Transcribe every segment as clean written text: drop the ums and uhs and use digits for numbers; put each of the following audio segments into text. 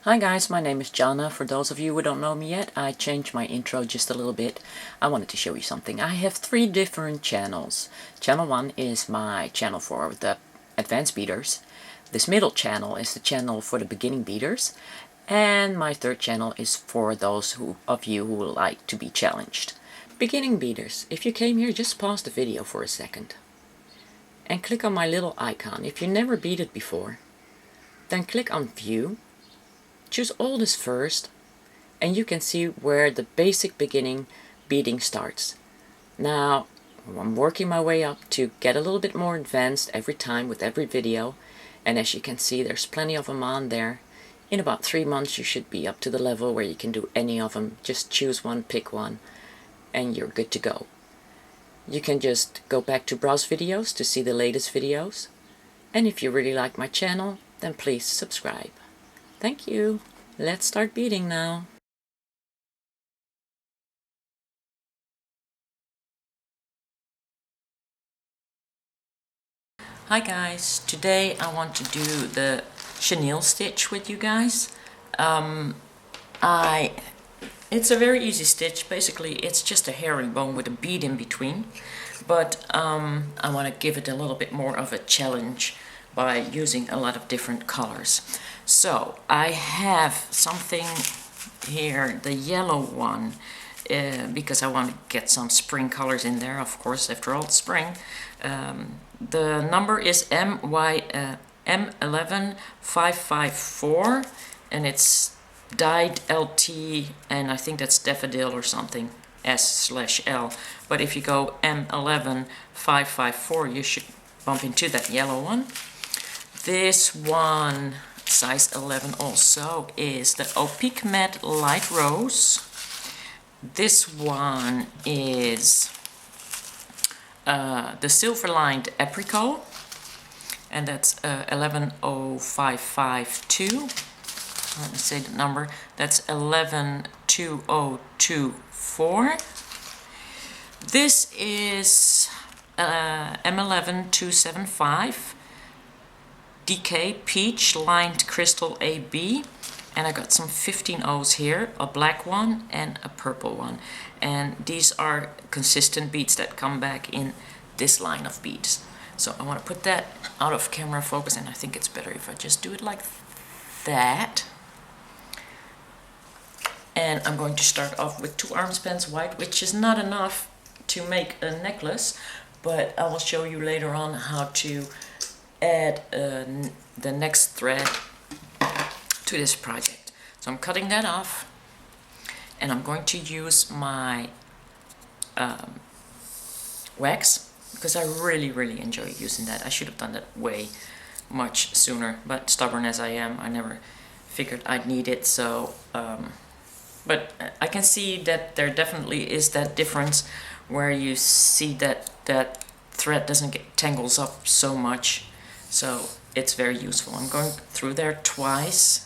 Hi guys, my name is Jana. For those of you who don't know me yet, I changed my intro just a little bit. I wanted to show you something. I have 3 different channels. Channel 1 is my channel for the advanced beaters. This middle channel is the channel for the beginning beaters. And my third channel is for those of you who would like to be challenged. Beginning beaters, if you came here, just pause the video for a second. And click on my little icon. If you never beaded before, then click on View. Choose Oldest first, and you can see where the basic beginning beading starts. Now, I'm working my way up to get a little bit more advanced every time with every video, and as you can see, there's plenty of them on there. In about 3 months, you should be up to the level where you can do any of them. Just choose one, pick one, and you're good to go. You can just go back to browse videos to see the latest videos, and if you really like my channel, then please subscribe. Thank you. Let's start beading now. Hi guys, today I want to do the chenille stitch with you guys. It's a very easy stitch. Basically it's just a herringbone with a bead in between, but I want to give it a little bit more of a challenge by using a lot of different colors. So I have something here, the yellow one, because I want to get some spring colors in there, of course, after all, it's spring. The number is M11554, and it's dyed LT, and I think that's daffodil or something, S/L. But if you go M11554, you should bump into that yellow one. This one, size 11 also, is the Opaque Matte Light Rose. This one is the Silver Lined Apricot, and that's 110552. Let me say the number. That's 112024. This is M11275. DK Peach Lined Crystal AB, and I got some 15 O's here, a black one and a purple one, and these are consistent beads that come back in this line of beads. So I want to put that out of camera focus, and I think it's better if I just do it like that. And I'm going to start off with 2 arm spans white, which is not enough to make a necklace, but I will show you later on how to add the next thread to this project. So I'm cutting that off, and I'm going to use my wax, because I really enjoy using that. I should have done that way much sooner, but stubborn as I am, I never figured I'd need it. So but I can see that there definitely is that difference where you see that that thread doesn't get tangles up so much. So it's very useful. I'm going through there twice,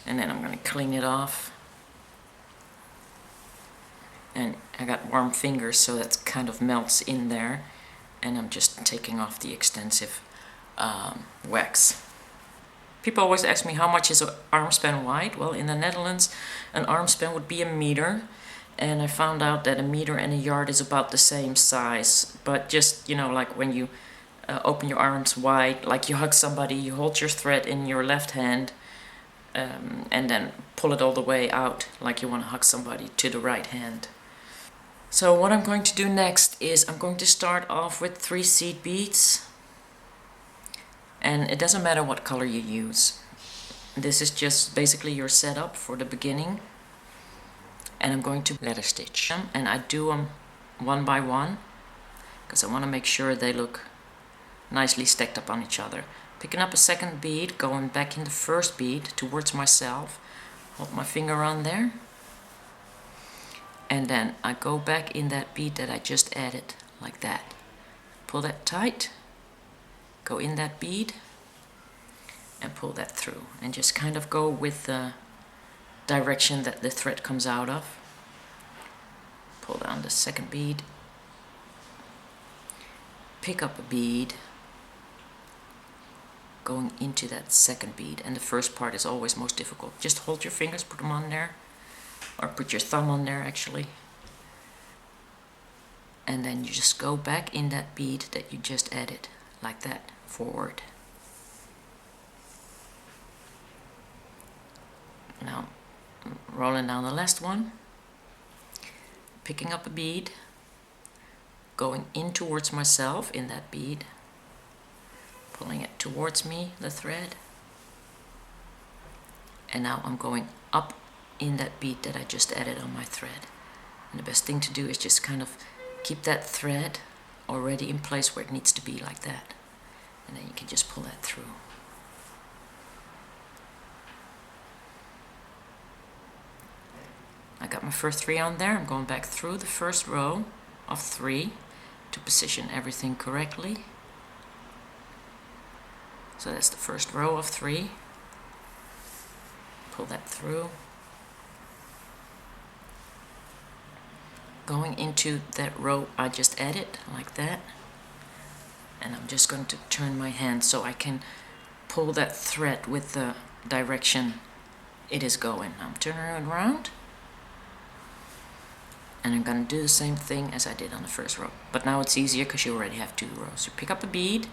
and then I'm going to clean it off. And I got warm fingers, so that kind of melts in there. And I'm just taking off the extensive wax. People always ask me how much is an arm span wide. Well, in the Netherlands, an arm span would be 1 meter. And I found out that 1 meter and a yard is about the same size. But just, you know, like when you open your arms wide, like you hug somebody, you hold your thread in your left hand, and then pull it all the way out like you want to hug somebody to the right hand. So what I'm going to do next is I'm going to start off with 3 seed beads, and it doesn't matter what color you use. This is just basically your setup for the beginning, and I'm going to letter stitch them, and I do them one by one because I want to make sure they look nicely stacked up on each other. Picking up a second bead, going back in the first bead towards myself, hold my finger on there, and then I go back in that bead that I just added, like that. Pull that tight, go in that bead, and pull that through, and just kind of go with the direction that the thread comes out of. Pull down the second bead, pick up a bead, going into that second bead, and the first part is always most difficult. Just hold your fingers, put them on there, or put your thumb on there actually, and then you just go back in that bead that you just added, like that, forward. Now rolling down the last one, picking up a bead, going in towards myself in that bead, pulling it towards me, the thread, and now I'm going up in that bead that I just added on my thread. And the best thing to do is just kind of keep that thread already in place where it needs to be, like that, and then you can just pull that through. I got my first 3 on there. I'm going back through the first row of 3 to position everything correctly. So that's the first row of 3. Pull that through. Going into that row I just added, like that. And I'm just going to turn my hand so I can pull that thread with the direction it is going. I'm turning it around. And I'm going to do the same thing as I did on the first row. But now it's easier because you already have 2 rows. You pick up a bead,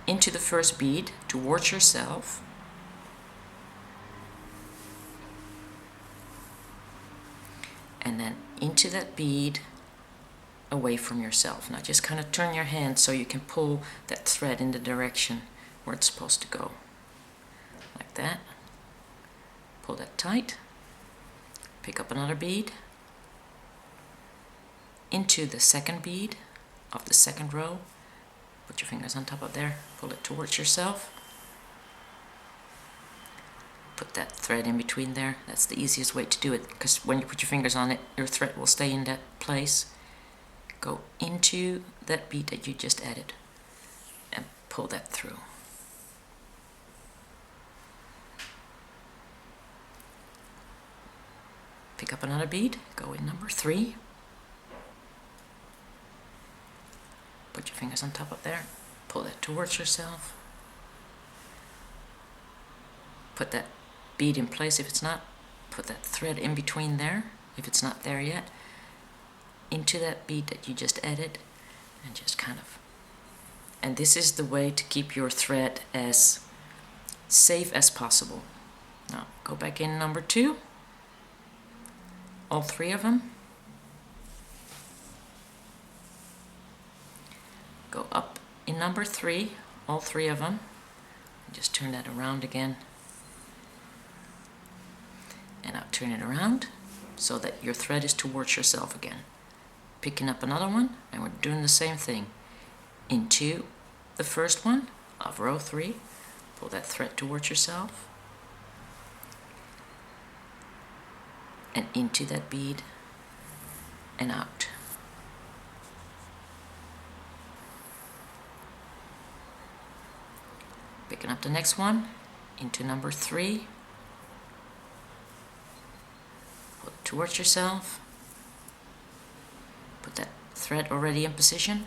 into the first bead, towards yourself. And then into that bead, away from yourself. Now just kind of turn your hand so you can pull that thread in the direction where it's supposed to go. Like that. Pull that tight. Pick up another bead, into the second bead of the second row, put your fingers on top of there, pull it towards yourself, put that thread in between there. That's the easiest way to do it, because when you put your fingers on it, your thread will stay in that place. Go into that bead that you just added and pull that through. Pick up another bead, go in number 3. Put your fingers on top of there, pull that towards yourself. Put that bead in place if it's not. Put that thread in between there if it's not there yet. Into that bead that you just added, and just kind of. And this is the way to keep your thread as safe as possible. Now go back in number 2. All 3 of them. Go up in number 3, all 3 of them. Just turn that around again. And now turn it around so that your thread is towards yourself again. Picking up another one, and we're doing the same thing. Into the first one of row 3, pull that thread towards yourself. And into that bead and out. Picking up the next one, into number 3, pull it towards yourself, put that thread already in position,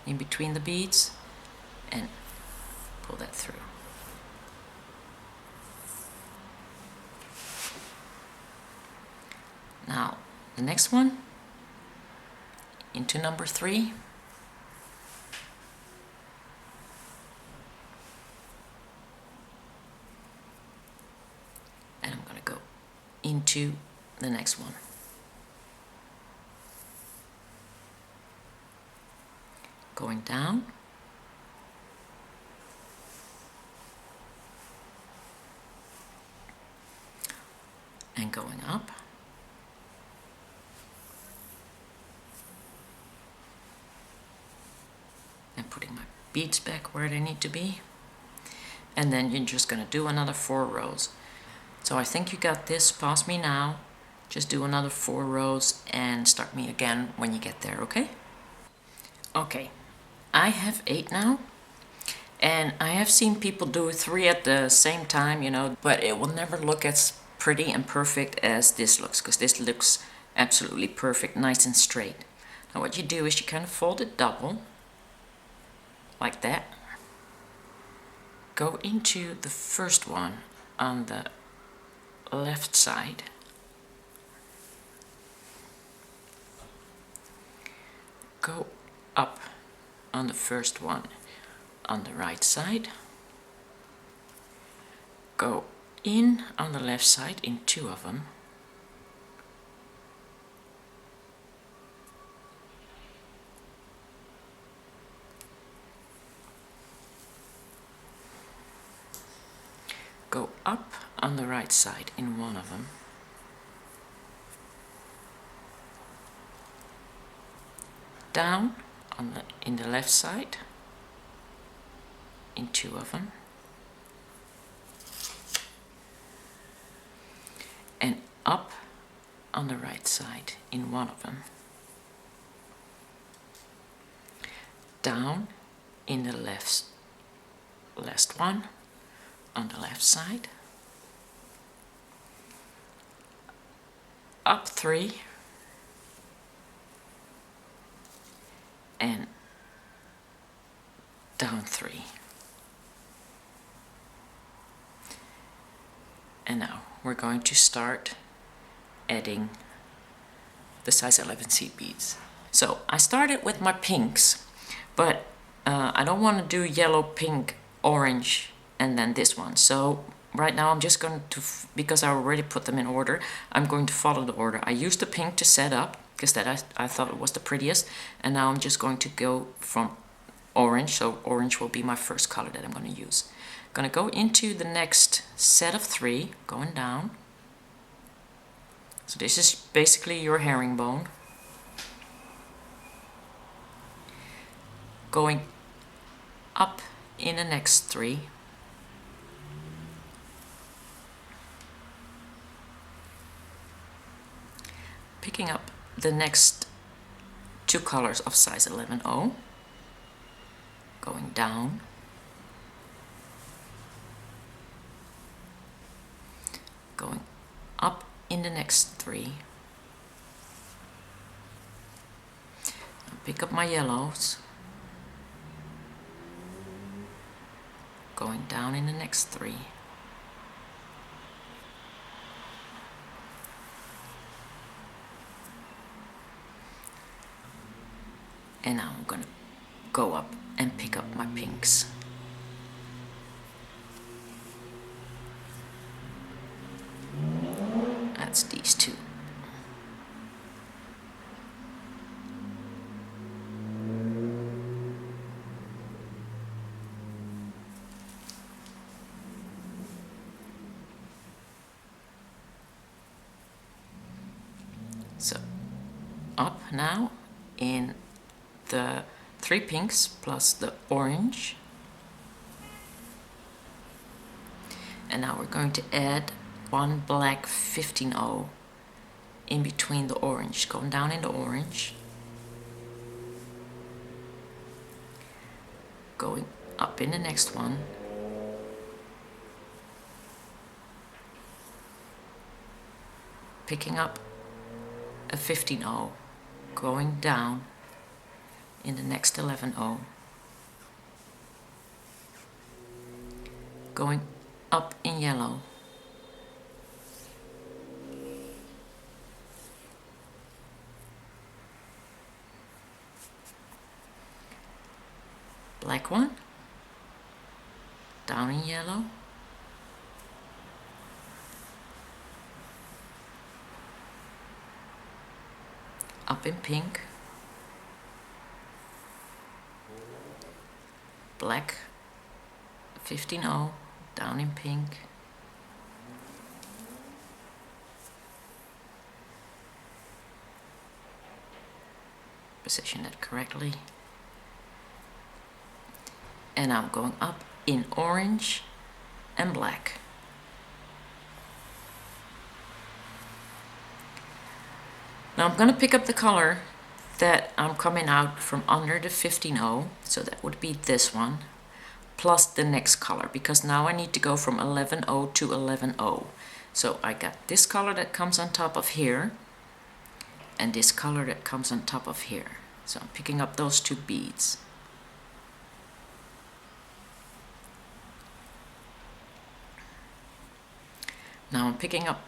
in between the beads, and pull that through. Now, the next one, into number 3, into the next one. Going down, and going up, and putting my beads back where they need to be, and then you're just going to do another 4 rows. So I think you got this. Pause me now, just do another 4 rows and start me again when you get there, okay? Okay, I have 8 now, and I have seen people do 3 at the same time, you know, but it will never look as pretty and perfect as this looks, because this looks absolutely perfect, nice and straight. Now what you do is you kind of fold it double, like that. go into the first one on the left side. Go up on the first one on the right side. Go in on the left side in two of them. Go up on the right side in one of them. Down on in the left side in two of them. And up on the right side in one of them. Down in the last one on the left side. Up 3 and down 3. And now we're going to start adding the size 11 seed beads. So I started with my pinks, but I don't want to do yellow, pink, orange, and then this one. So right now I'm just going to, because I already put them in order, I'm going to follow the order. I used the pink to set up, because that I thought it was the prettiest, and now I'm just going to go from orange, so orange will be my first color that I'm going to use. I'm going to go into the next set of 3, going down. So this is basically your herringbone. Going up in the next 3. Picking up the next 2 colors of size 11O. Going down. Going up in the next 3. I'll pick up my yellows. Going down in the next 3. And now I'm going to go up and pick up my pinks. That's these 2. So up now in the 3 pinks plus the orange, and now we're going to add 1 black 15O in between the orange, going down in the orange, going up in the next one, picking up a 15O, going down in the next 11O, going up in yellow, black one, down in yellow, up in pink, black 15O, down in pink, position it correctly, and I'm going up in orange and black. Now I'm going to pick up the color that I'm coming out from under the 15O, so that would be this one, plus the next color, because now I need to go from 11O to 11O. So I got this color that comes on top of here, and this color that comes on top of here. So I'm picking up those 2 beads. Now I'm picking up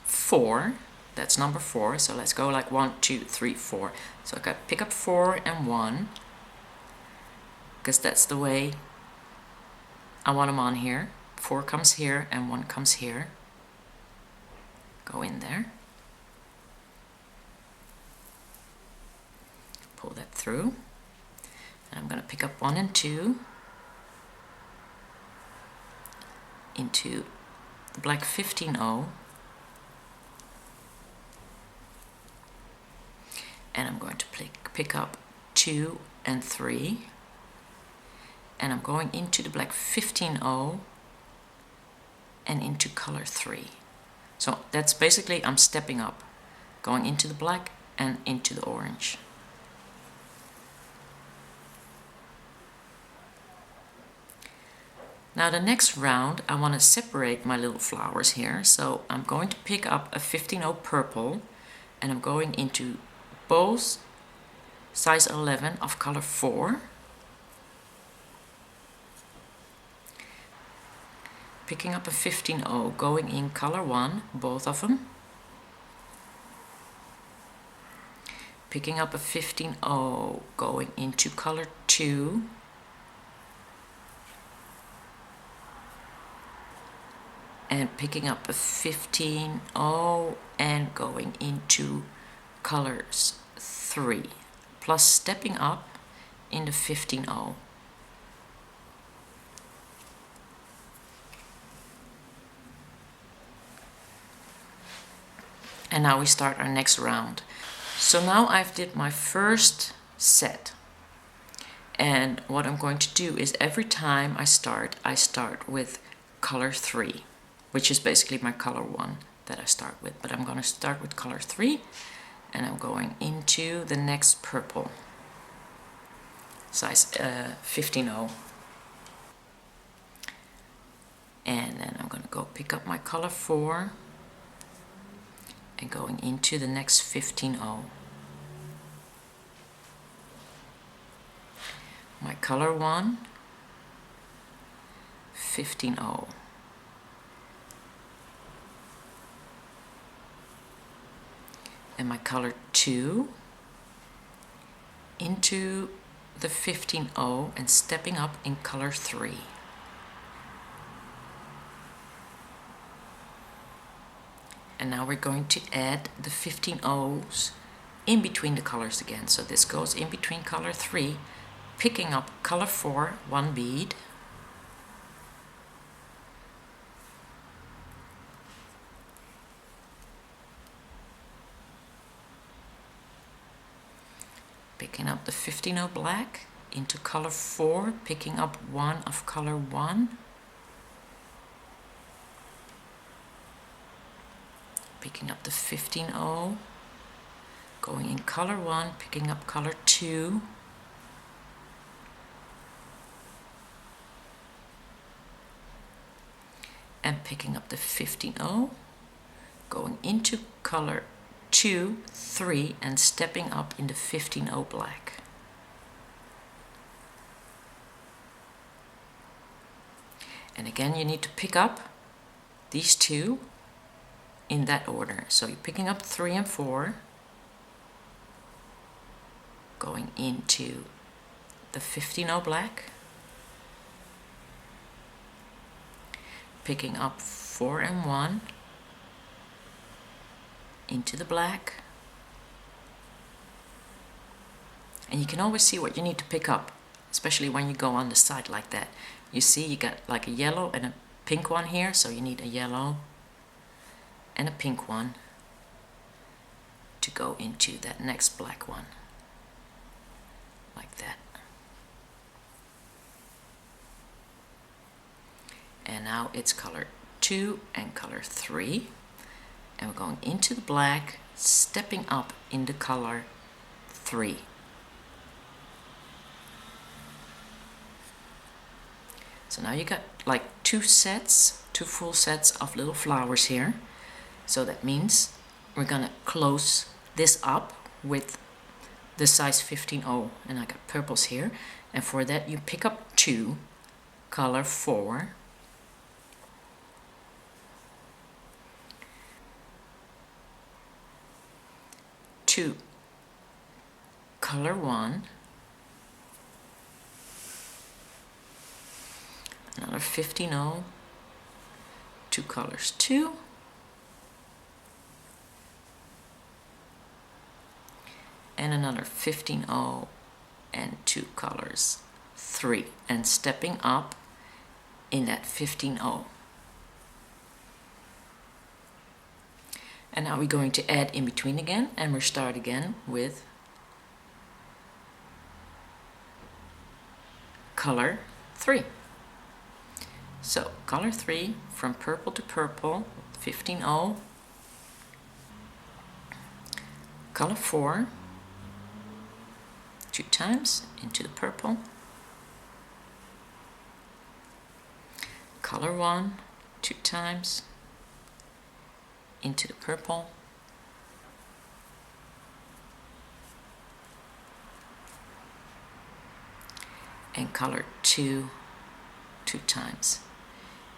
4. That's number 4. So let's go like 1, 2, 3, 4. So I got pick up 4 and 1, because that's the way I want them on here. 4 comes here and 1 comes here. Go in there. Pull that through. And I'm going to pick up 1 and 2 into the black 15-0. And I'm going to pick up 2 and 3. And I'm going into the black 15-0 and into color 3. So that's basically, I'm stepping up, going into the black and into the orange. Now the next round, I want to separate my little flowers here. So I'm going to pick up a 15-0 purple, and I'm going into both size 11 of color 4. Picking up a 15-0, going in color 1, both of them. Picking up a 15-0, going into color 2. And picking up a 15-0 and going into colors 3. Plus stepping up in the 15-0. And now we start our next round. So now I've did my first set. And what I'm going to do is every time I start with color 3, which is basically my color 1 that I start with. But I'm going to start with color 3, and I'm going into the next purple, size 15-0. And then I'm going to go pick up my color 4, and going into the next 15-0. My color 1, 15-0. And my color 2 into the 15-0 and stepping up in color 3. And now we're going to add the 15-0s in between the colors again. So this goes in between color 3, picking up color 4, 1 bead. Picking up the 15-0 black into color 4, picking up 1 of color 1. Picking up the 15-0, going in color 1, picking up color 2. And picking up the 15-0, going into color 2, 3, and stepping up in the 15-0 black. And again, you need to pick up these two in that order. So you're picking up 3 and 4, going into the 15-0 black, picking up 4 and 1 into the black. And you can always see what you need to pick up, especially when you go on the side like that. You see you got like a yellow and a pink one here, so you need a yellow and a pink one to go into that next black one, like that. And now it's color 2 and color 3, and we're going into the black, stepping up in the color 3. So now you got like two full sets of little flowers here. So that means we're gonna close this up with the size 15-0, and I got purples here. And for that you pick up 2, color 4, to color 1, another 15-0 to colors 2, and another 15-0 and 2 colors 3, and stepping up in that 15-0. And now we're going to add in between again, and we'll start again with color 3. So color 3 from purple to purple, 15-0, color 4 2 times into the purple, color 1 2 times into the purple, and color 2 2 times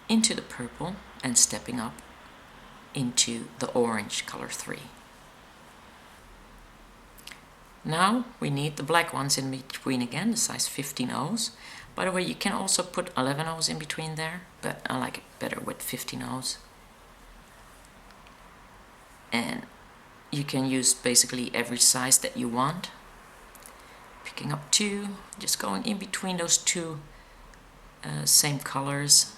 into the purple, and stepping up into the orange color 3. Now we need the black ones in between again, the size 15-0s. By the way, you can also put 11-0s in between there, but I like it better with 15-0s. And you can use basically every size that you want. Picking up 2, just going in between those 2 same colors.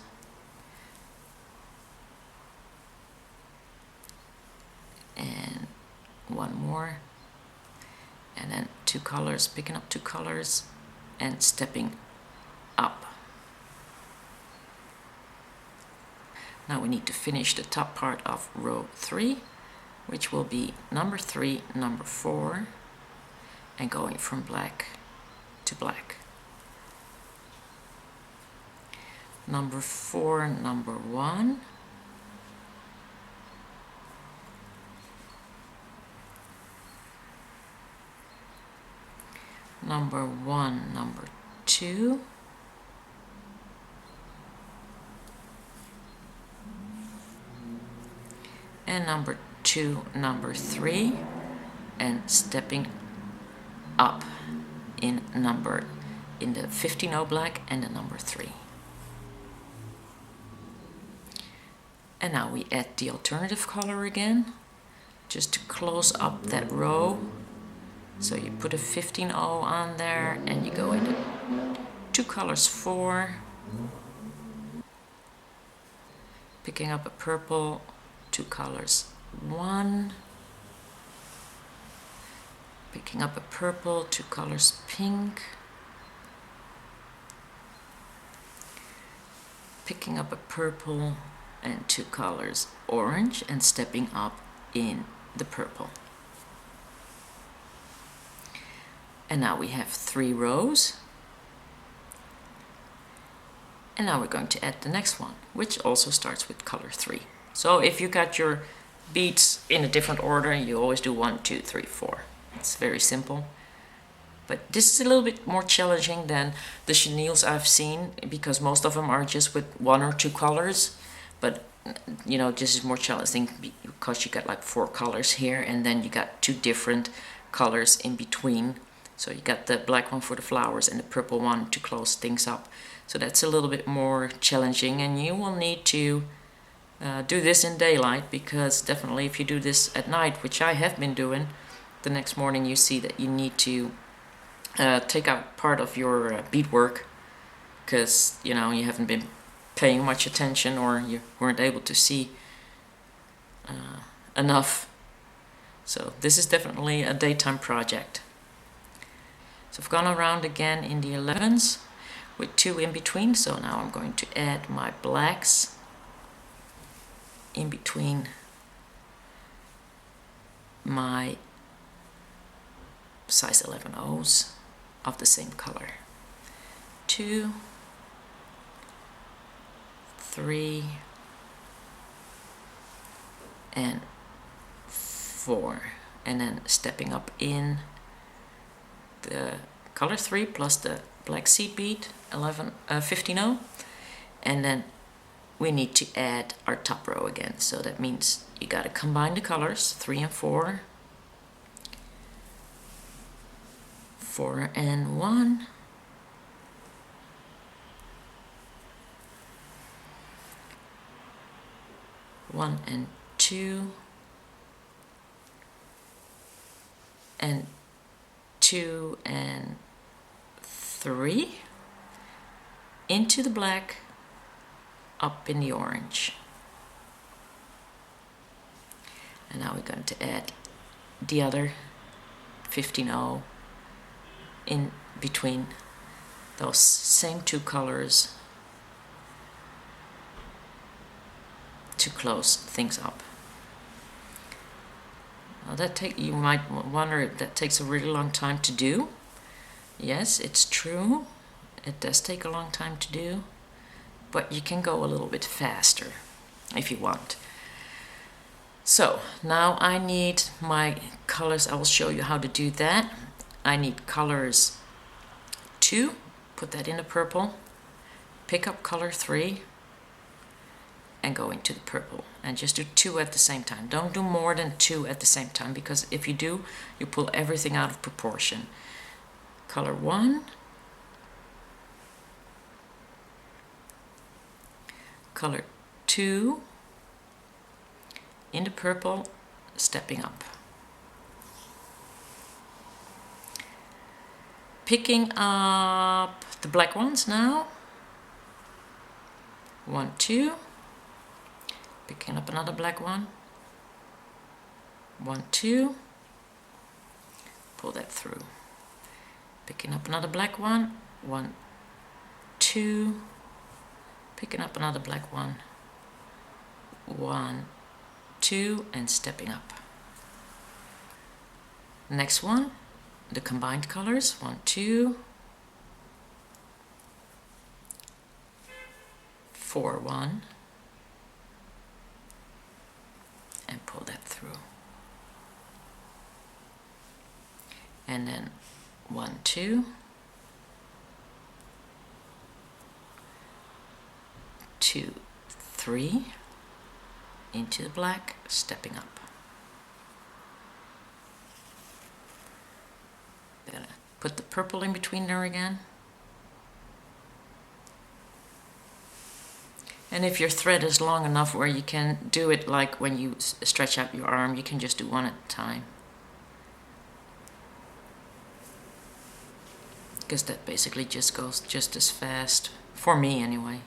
And 1 more. And then 2 colors, picking up 2 colors and stepping up. Now we need to finish the top part of row 3, which will be number 3, number 4, and going from black to black. Number 4, number 1, number 1, number 2, and number 2, number 3, and stepping up in the 15-0 black and the number 3. And now we add the alternative color again, just to close up that row. So you put a 15-0 on there, and you go into 2 colors 4, picking up a purple, 2 colors 1, picking up a purple, 2 colors pink, picking up a purple and 2 colors orange, and stepping up in the purple. And now we have 3 rows. And now we're going to add the next one, which also starts with color 3. So if you got your beads in a different order, you always do 1, 2, 3, 4. It's very simple. But this is a little bit more challenging than the chenilles I've seen, because most of them are just with 1 or 2 colors. But you know, this is more challenging because you got like 4 colors here, and then you got 2 different colors in between. So you got the black one for the flowers and the purple one to close things up. So that's a little bit more challenging, and you will need to do this in daylight, because definitely if you do this at night, which I have been doing, the next morning you see that you need to take out part of your beadwork, because you know you haven't been paying much attention, or you weren't able to see enough. So this is definitely a daytime project. So I've gone around again in the 11s with 2 in between. So now I'm going to add my blacks in between my size 11-0s of the same color. 2, 3, and 4, and then stepping up in the color 3 plus the black seed bead 15-0, and then we need to add our top row again. So that means you got to combine the colors 3 and 4, 4 and 1, 1 and 2, and 2 and 3 into the black, up in the orange. And now we're going to add the other 15-0 in between those same two colors to close things up. Now you might wonder if that takes a really long time to do. Yes, it's true. It does take a long time to do, but you can go a little bit faster if you want. So now I need my colors. I will show you how to do that. I need colors 2, put that in the purple, pick up color 3 and go into the purple, and just do 2 at the same time. Don't do more than 2 at the same time, because if you do, you pull everything out of proportion. Color 1, color 2, in the purple, stepping up. Picking up the black ones now. 1, 2. Picking up another black one. 1, 2. Pull that through. Picking up another black one. 1, 2. Picking up another black one. 1, 2, and stepping up. Next one, the combined colors. 1, 2, 4, 1, and pull that through. And then 1, 2, 2, 3, into the black, stepping up. Then put the purple in between there again. And if your thread is long enough where you can do it like when you stretch out your arm, you can just do one at a time. Because that basically just goes just as fast, for me anyway.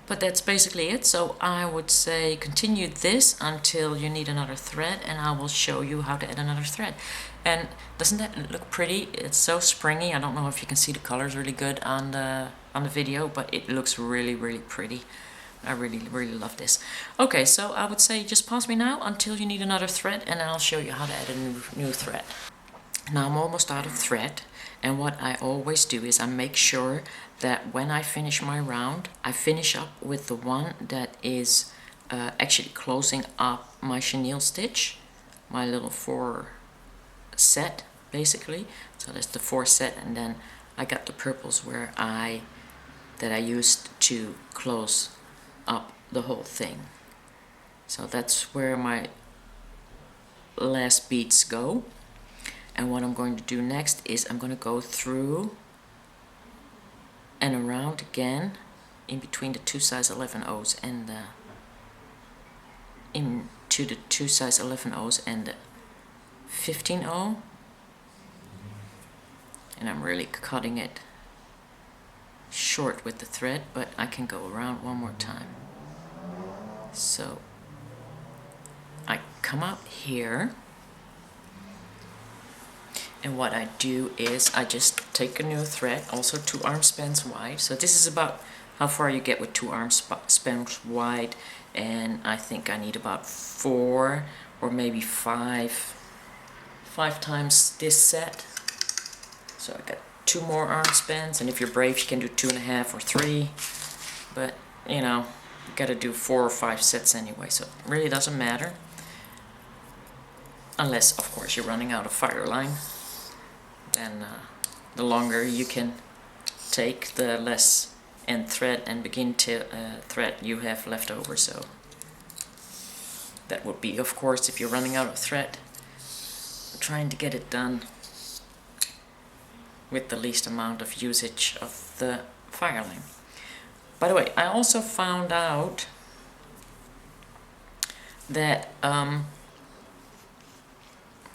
But that's basically it. So I would say continue this until you need another thread, and I will show you how to add another thread. And doesn't that look pretty? It's so springy. I don't know if you can see the colors really good on the video, but it looks really, really pretty. I really, really love this. Okay, so I would say just pause me now until you need another thread, and I'll show you how to add a new thread. Now I'm almost out of thread, and what I always do is I make sure that when I finish my round, I finish up with the one that is actually closing up my chenille stitch, my little 4 set basically. So that's the 4 set, and then I got the purples that I used to close up the whole thing. So that's where my last beads go. And what I'm going to do next is I'm going to go through and around again in between the 2 size 11 O's and the into the 2 size 11 O's and the 15 O, and I'm really cutting it short with the thread, but I can go around one more time. So I come out here, and what I do is I just take a new thread, also 2 arm spans wide. So this is about how far you get with 2 arm spans wide, and I think I need about 4 or maybe 5 times this set. So I got 2 more arm spans, and if you're brave you can do 2.5 or 3, but you know, you gotta do 4 or 5 sets anyway, so it really doesn't matter, unless of course you're running out of fire line. Then the longer you can take, the less end thread and begin to thread you have left over. So that would be, of course, if you're running out of thread, trying to get it done with the least amount of usage of the fireline. By the way, I also found out that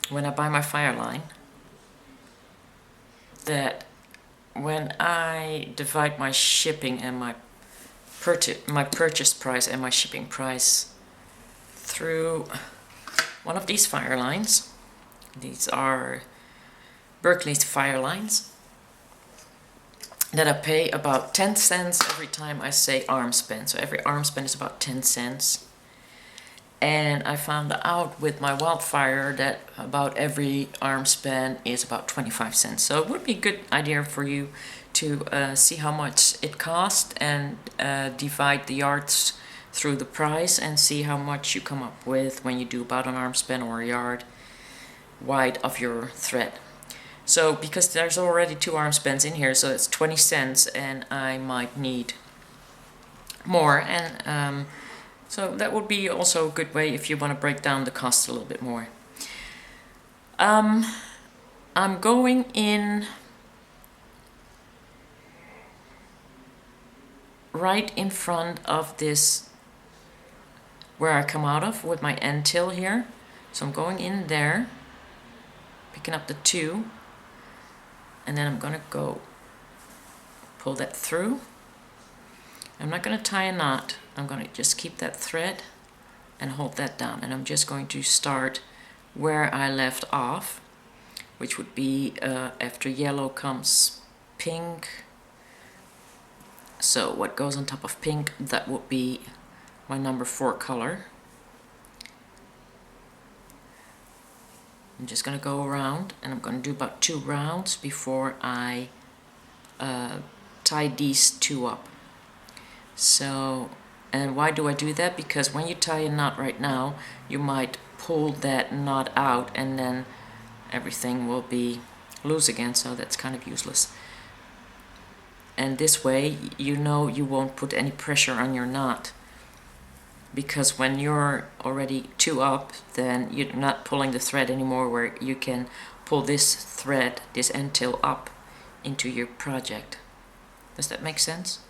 when I buy my fireline, that when I divide my shipping and my purchase price and my shipping price through one of these fire lines, these are Berkeley's fire lines, that I pay about 10 cents every time I say arm span. So every arm span is about 10 cents. And I found out with my wildfire that about every arm span is about 25 cents. So it would be a good idea for you to see how much it costs and divide the yards through the price and see how much you come up with when you do about an arm span or a yard wide of your thread. So because there's already 2 arm spans in here, so it's 20 cents, and I might need more, and so that would be also a good way if you want to break down the cost a little bit more. I'm going in right in front of this where I come out of with my end till here. So I'm going in there, picking up the 2, and then I'm gonna go pull that through. I'm not gonna tie a knot. I'm gonna just keep that thread and hold that down, and I'm just going to start where I left off, which would be after yellow comes pink. So what goes on top of pink, that would be my number 4 color. I'm just going to go around, and I'm going to do about 2 rounds before I tie these 2 up. So, and why do I do that? Because when you tie a knot right now, you might pull that knot out and then everything will be loose again, so that's kind of useless. And this way, you know you won't put any pressure on your knot, because when you're already 2 up, then you're not pulling the thread anymore, where you can pull this thread, this end till up into your project. Does that make sense?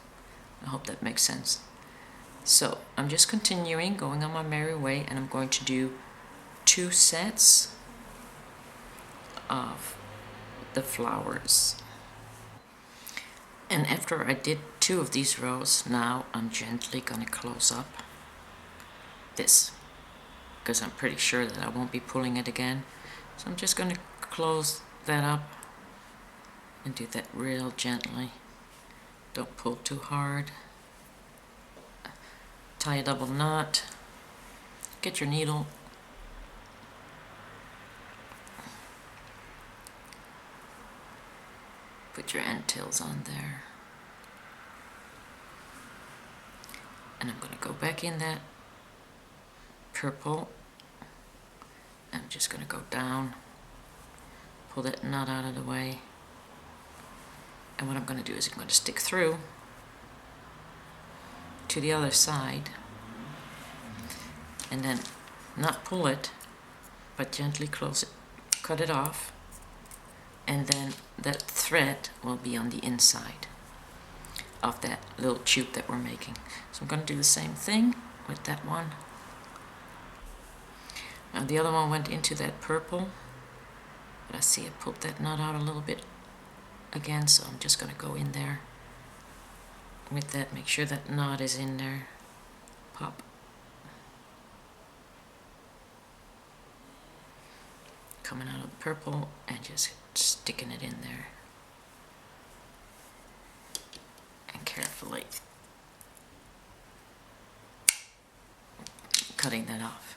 I hope that makes sense. So I'm just continuing, going on my merry way, and I'm going to do 2 sets of the flowers. And after I did 2 of these rows, now I'm gently going to close up this, because I'm pretty sure that I won't be pulling it again. So I'm just going to close that up and do that real gently. Don't pull too hard. Tie a double knot. Get your needle. Put your end tails on there. And I'm going to go back in that purple. I'm just going to go down, pull that knot out of the way, and what I'm going to do is I'm going to stick through to the other side, and then not pull it, but gently close it, cut it off, and then that thread will be on the inside of that little tube that we're making. So I'm going to do the same thing with that one. Now the other one went into that purple, but I see I pulled that knot out a little bit again, so I'm just going to go in there with that, make sure that knot is in there, pop. Coming out of the purple and just sticking it in there. And carefully cutting that off.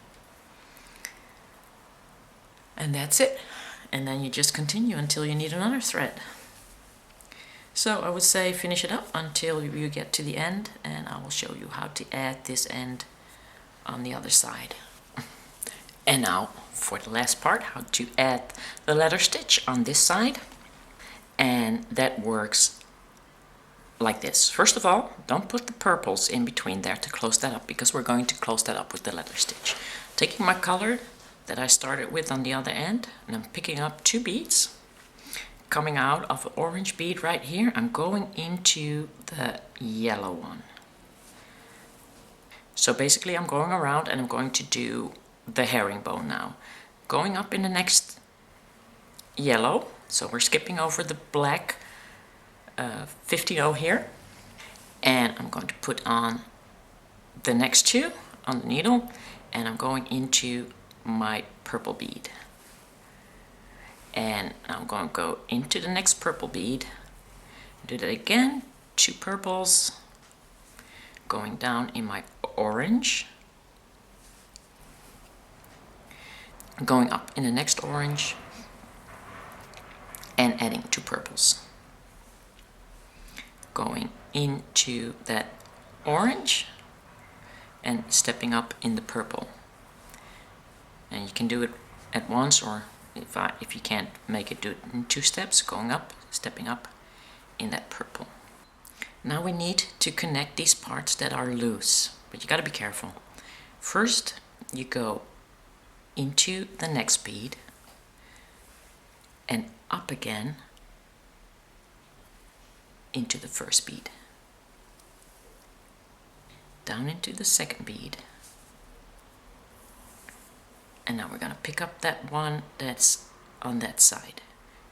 And that's it. And then you just continue until you need another thread. So I would say finish it up until you get to the end, and I will show you how to add this end on the other side. And now for the last part, how to add the leather stitch on this side. And that works like this. First of all, don't put the purples in between there to close that up, because we're going to close that up with the leather stitch. Taking my color, that I started with on the other end, and I'm picking up 2 beads. Coming out of an orange bead right here, I'm going into the yellow one. So basically I'm going around and I'm going to do the herringbone now. Going up in the next yellow, so we're skipping over the black 15-0 here. And I'm going to put on the next 2 on the needle, and I'm going into my purple bead. And I'm going to go into the next purple bead, do that again, 2 purples, going down in my orange, going up in the next orange, and adding 2 purples. Going into that orange and stepping up in the purple. And you can do it at once, or if you can't make it, do it in 2 steps, going up, stepping up in that purple. Now we need to connect these parts that are loose, but you gotta be careful. First, you go into the next bead and up again into the first bead. Down into the second bead. And now we're going to pick up that one that's on that side,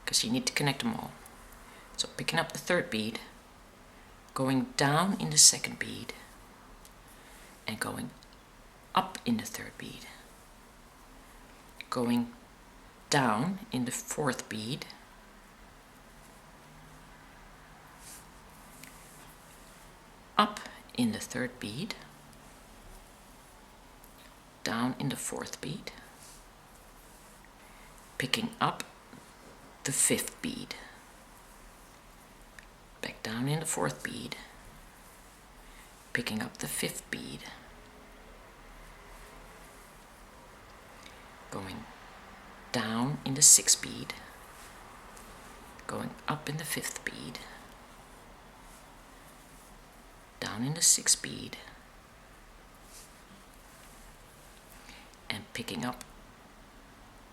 because you need to connect them all. So picking up the third bead, going down in the second bead, and going up in the third bead. Going down in the fourth bead, up in the third bead, down in the fourth bead, picking up the fifth bead, back down in the fourth bead, picking up the fifth bead, going down in the sixth bead, going up in the fifth bead, down in the sixth bead, and picking up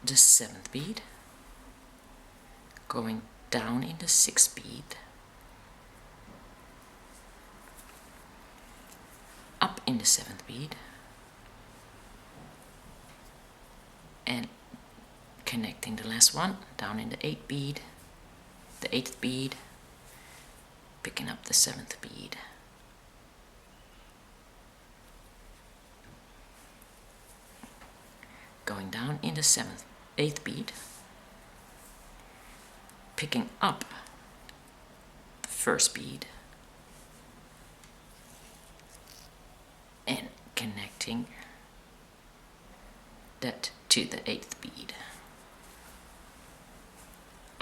the seventh bead, going down in the sixth bead, up in the seventh bead, and connecting the last one down in the eighth bead, the eighth bead, picking up the seventh bead. Going down in the eighth bead, picking up the first bead, and connecting that to the eighth bead.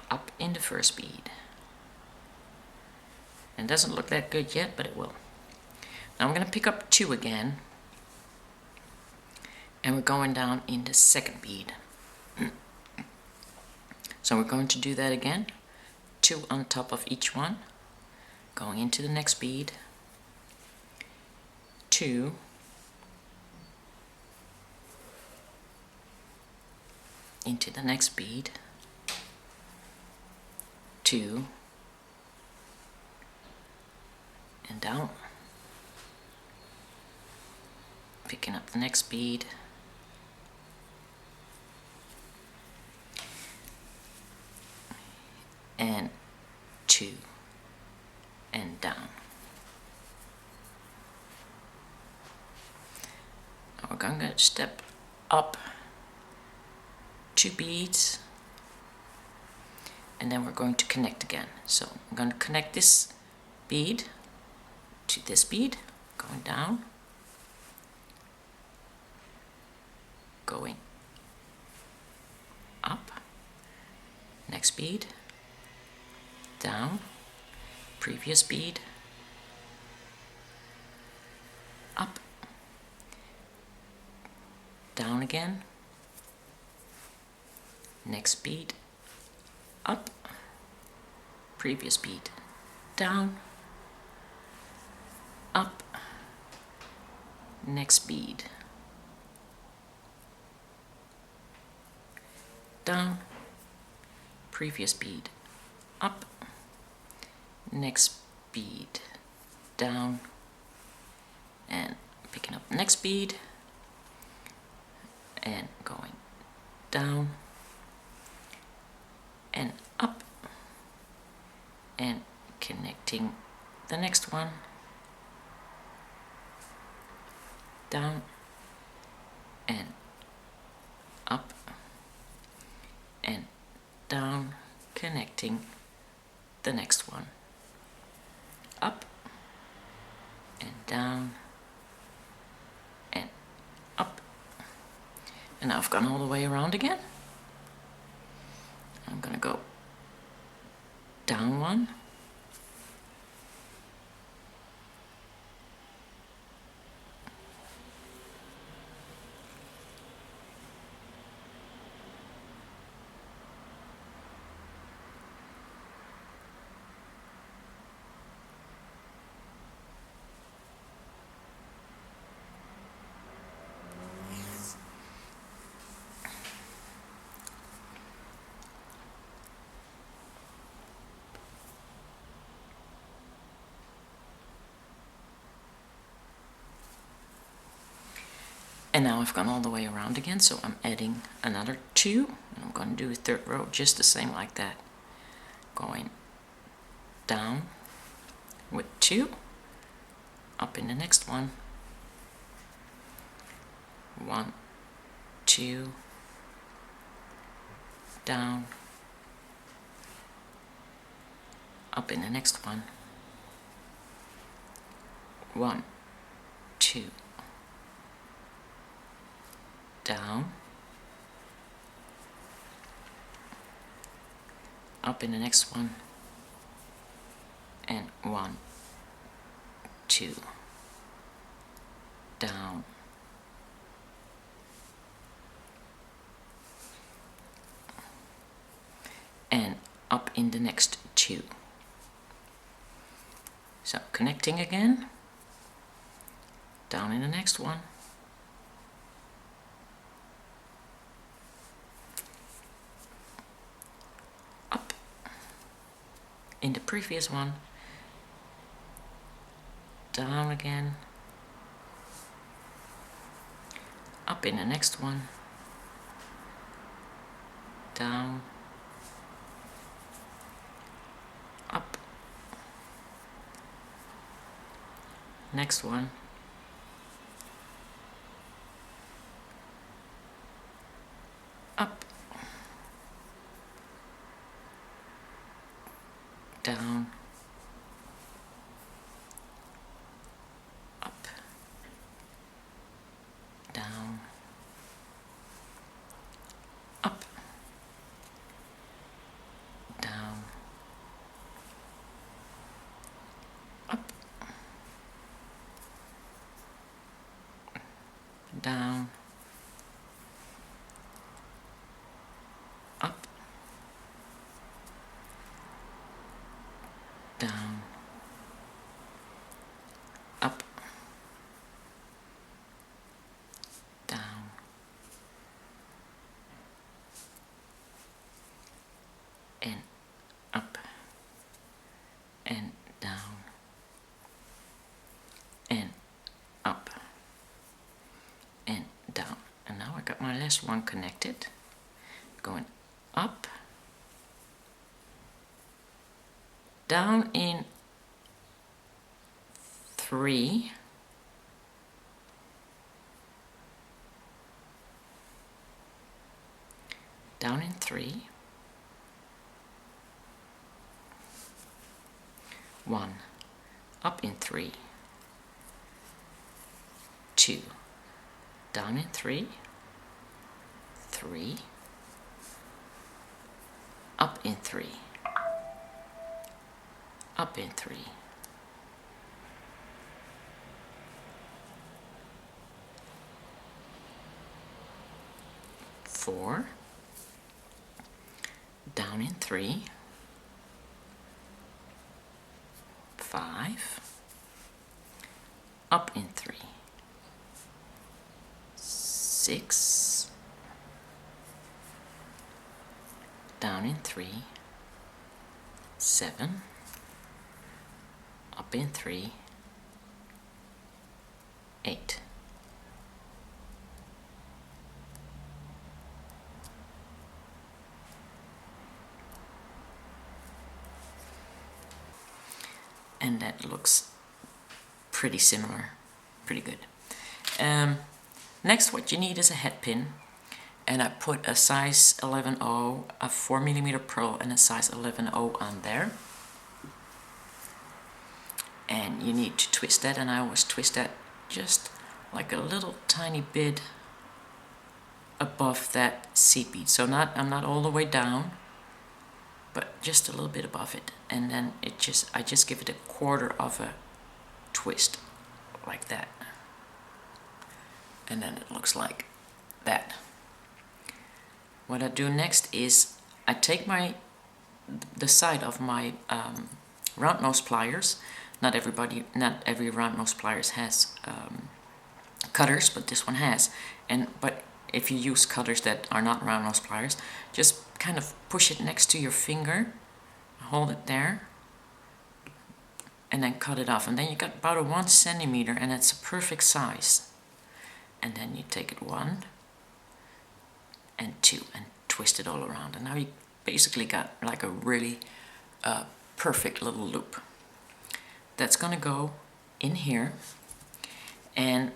Up in the first bead. And it doesn't look that good yet, but it will. Now I'm going to pick up 2 again. And we're going down in the second bead. So we're going to do that again. 2 on top of each one. Going into the next bead. 2. Into the next bead. 2. And down. Picking up the next bead. And 2 and down. Now we're going to step up 2 beads, and then we're going to connect again. So I'm going to connect this bead to this bead, going down, going up, next bead, down, previous bead, up, down again, next bead, up, previous bead, down, up, next bead, down, previous bead up, next bead down, and picking up next bead and going down and up and connecting the next one, down and up and down, connecting the next one, up and down and up. And now I've gone all the way around again. I'm gonna go down one, and now I've gone all the way around again, so I'm adding another 2, and I'm going to do a third row just the same like that. Going down with 2, up in the next one, 1, 2, down, up in the next one, 1, 2, down, up in the next one, and 1, 2, down, and up in the next 2. So connecting again, down in the next one, up in the previous one, down again, up in the next one, down, up, next one, up, down, up, down, up, down, up, down, up, down, up, down, and up, and down, and up, and down. And now I got my last one connected, going up, down in 3, down in 3, 1, up in 3, 2, down in 3, 3, up in 3, up in 3, 4, down in 3, 5, up in 3, 6, down in 3, 7, up in 3, 8. And that looks pretty similar, pretty good. Next, what you need is a head pin, and I put a size 11.0, a 4mm pearl, and a size 11.0 on there. And you need to twist that, and I always twist that just like a little tiny bit above that seed bead. So I'm not all the way down, but just a little bit above it. And then I just give it a quarter of a twist like that. And then it looks like that. What I do next is I take the side of my round nose pliers. Not every round nose pliers has cutters, but this one has. But if you use cutters that are not round nose pliers, just kind of push it next to your finger, hold it there, and then cut it off. And then you got about a 1 centimeter, and it's a perfect size. And then you take it 1 and 2 and twist it all around. And now you basically got like a really perfect little loop. That's gonna go in here, and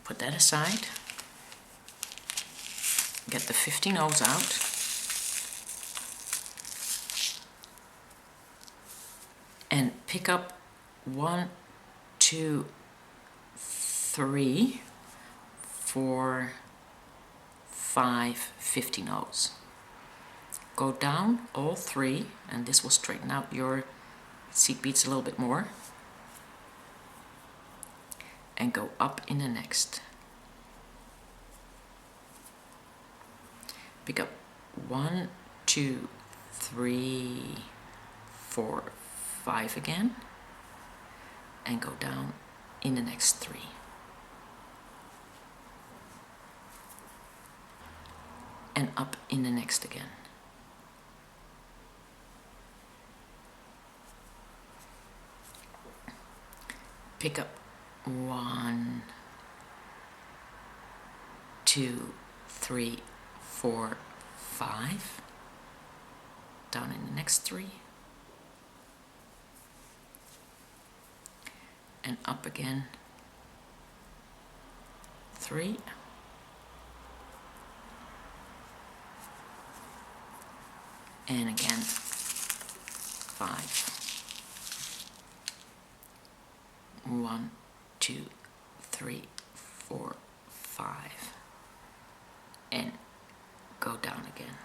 put that aside. Get the 15 O's out. And pick up 1, 2, 3, 4, 5, 15 O's. Go down all 3, and this will straighten out your seed beads a little bit more. And go up in the next. Pick up 1, 2, 3, 4, 5 again, and go down in the next 3. And up in the next again. Pick up 1, 2, 3, 4, 5. Down in the next 3. And up again. 3. And again 5. 1, 2, 3, 4, 5. And go down again.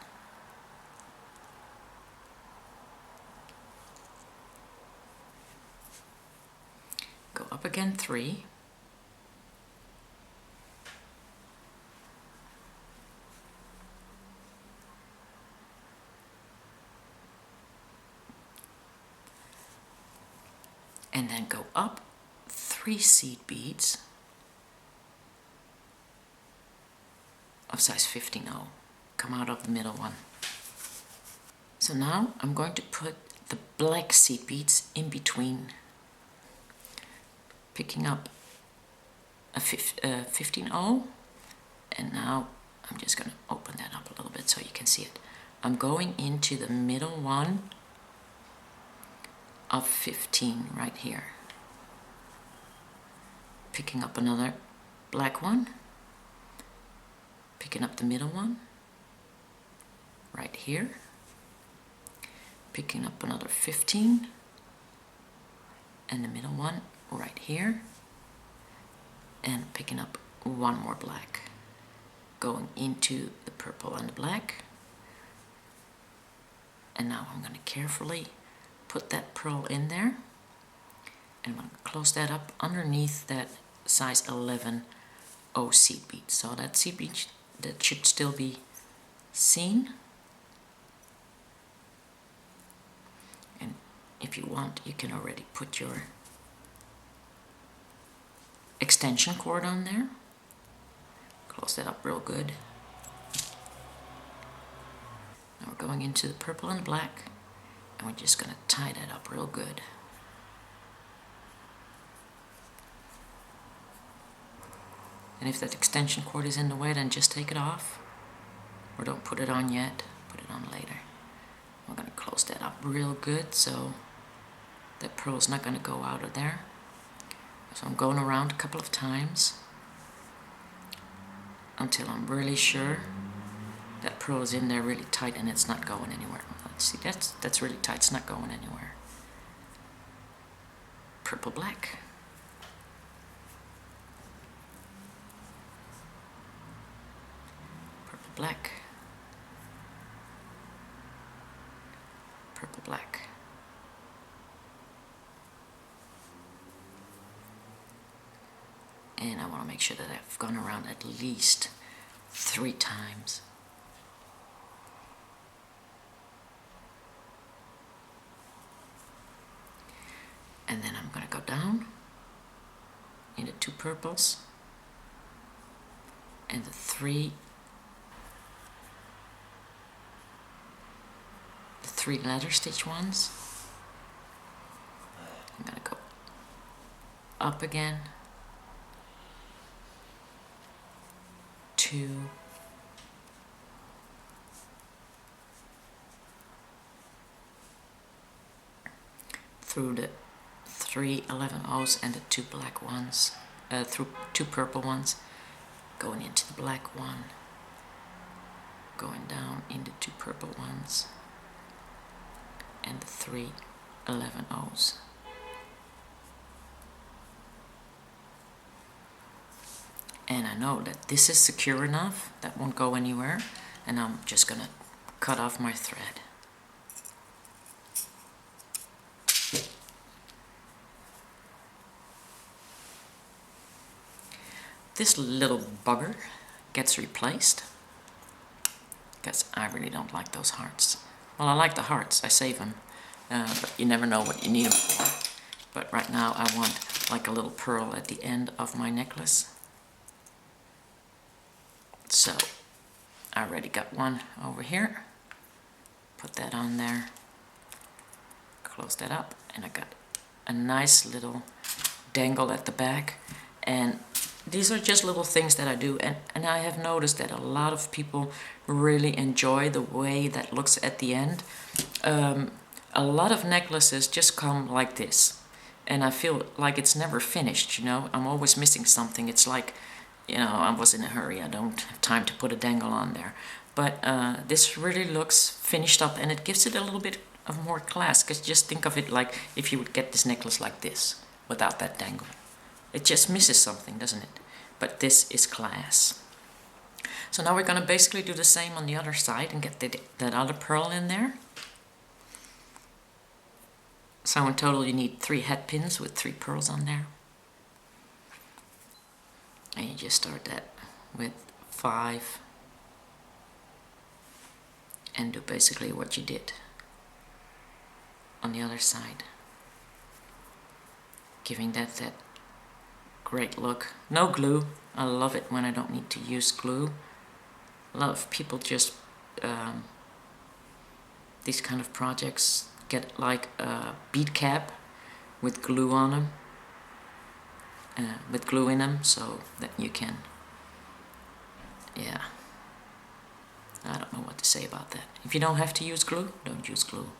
Go up again 3. And then go up 3 seed beads of size 15.0. Come out of the middle one. So now I'm going to put the black seed beads in between. Picking up a 15.0, and now I'm just going to open that up a little bit so you can see it. I'm going into the middle one of 15 right here. Picking up another black one, picking up the middle one right here, picking up another 15 and the middle one right here, and picking up one more black, going into the purple and the black. And now I'm going to carefully put that pearl in there, and I'm going to close that up underneath that size 11.0 seed bead. So that seed bead that should still be seen. And if you want, you can already put your extension cord on there. Close that up real good. Now we're we're going into the purple and black, and we're just going to tie that up real good. And if that extension cord is in the way, then just take it off, or don't put it on yet, put it on later. We're going to close that up real good so that pearl's not going to go out of there. So I'm going around a couple of times until I'm really sure that pearl is in there really tight and it's not going anywhere. Let's see, that's really tight, it's not going anywhere. Purple black. Purple black. Purple black. And I want to make sure that I've gone around at least 3 times. And then I'm going to go down into 2 purples and the 3 ladder stitch ones. I'm going to go up again, 2, through the 3 11-0s and the 2 black ones, through 2 purple ones, going into the black one, going down into 2 purple ones, and the 3 11-0s. And I know that this is secure enough, that won't go anywhere, and I'm just gonna cut off my thread. This little bugger gets replaced because I really don't like those hearts. Well, I like the hearts, I save them, but you never know what you need them for. But right now I want like a little pearl at the end of my necklace. So I already got one over here. Put that on there, close that up, and I got a nice little dangle at the back. And these are just little things that I do, and I have noticed that a lot of people really enjoy the way that looks at the end. A lot of necklaces just come like this, and I feel like it's never finished, you know. I'm always missing something. It's like, you know, I was in a hurry, I don't have time to put a dangle on there. But this really looks finished up, and it gives it a little bit of more class, because just think of it like if you would get this necklace like this, without that dangle. It just misses something, doesn't it? But this is class. So now we're going to basically do the same on the other side and get that other pearl in there. So in total you need 3 head pins with 3 pearls on there. And you just start that with 5 and do basically what you did on the other side. Giving that great look. No glue. I love it when I don't need to use glue. A lot of people just, these kind of projects, get like a bead cap with glue on them, with glue in them, so that you can, yeah, I don't know what to say about that. If you don't have to use glue, don't use glue.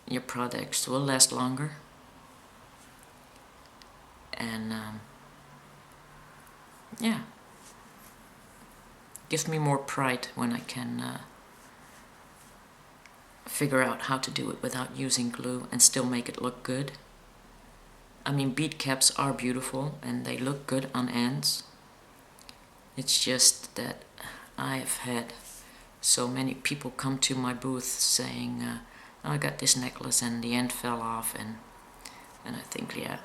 Your products will last longer. And yeah, gives me more pride when I can figure out how to do it without using glue and still make it look good. I mean, bead caps are beautiful and they look good on ends. It's just that I've had so many people come to my booth saying, oh, I got this necklace and the end fell off, and I think, yeah,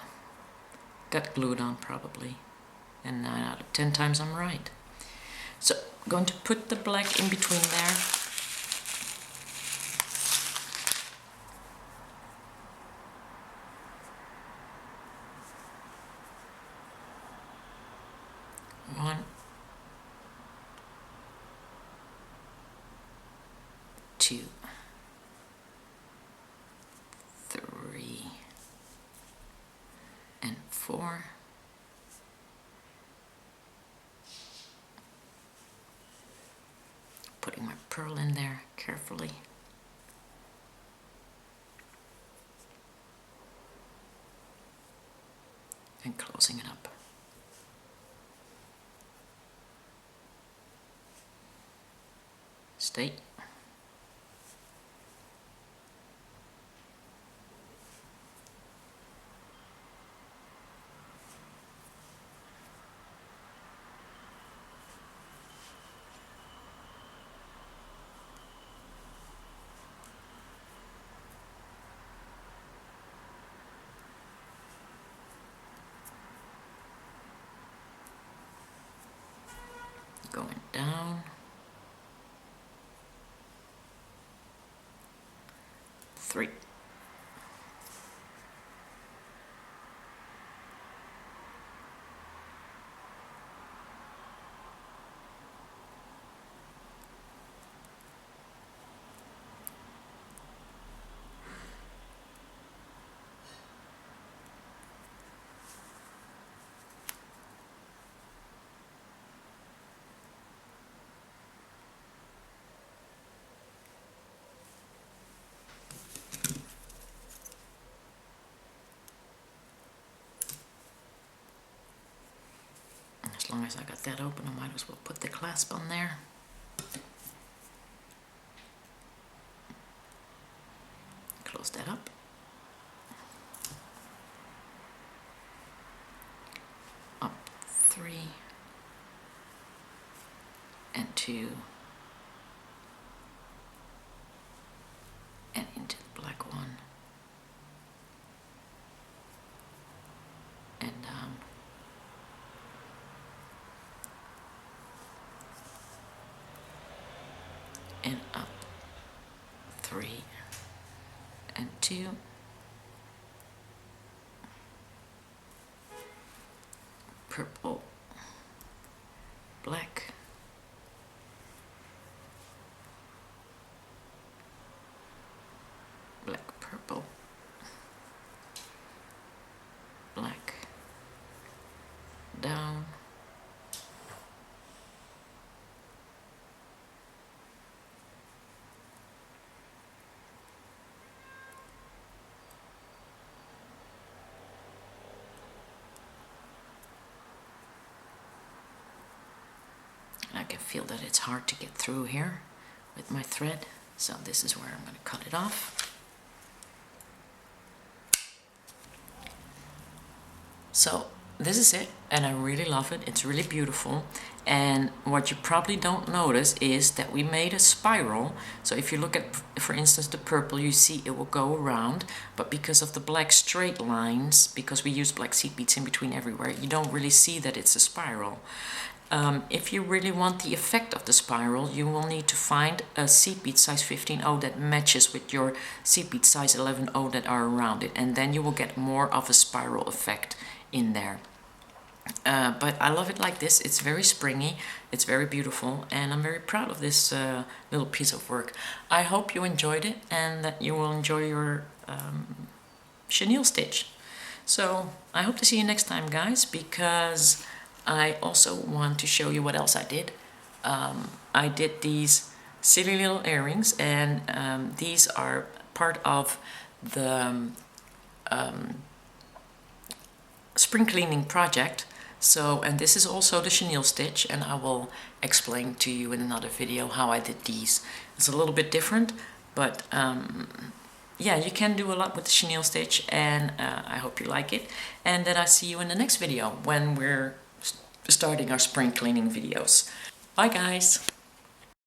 got glued on probably, and 9 out of 10 times I'm right. So I'm going to put the black in between there. One, 2, 3, and 4. Putting my pearl in there carefully. And closing it up. Stay. Going down. 3. As long as I got that open, I might as well put the clasp on there. Close that up. Up 3 and 2 and into the black one and down. And up 3 and 2, purple, black, black, purple, black, down, I can feel that it's hard to get through here with my thread, so this is where I'm going to cut it off. So this is it, and I really love it. It's really beautiful. And what you probably don't notice is that we made a spiral. So if you look at, for instance, the purple, you see it will go around, but because of the black straight lines, because we use black seed beads in between everywhere, you don't really see that it's a spiral. If you really want the effect of the spiral, you will need to find a seed bead size 15.0 that matches with your seed bead size 11.0 that are around it, and then you will get more of a spiral effect in there. But I love it like this. It's very springy, it's very beautiful, and I'm very proud of this little piece of work. I hope you enjoyed it and that you will enjoy your chenille stitch. So I hope to see you next time, guys, because I also want to show you what else I did. I did these silly little earrings, and these are part of the spring cleaning project. So, and this is also the chenille stitch, and I will explain to you in another video how I did these. It's a little bit different, but yeah, you can do a lot with the chenille stitch, and I hope you like it. And then I see you in the next video when we're starting our spring cleaning videos. Bye guys!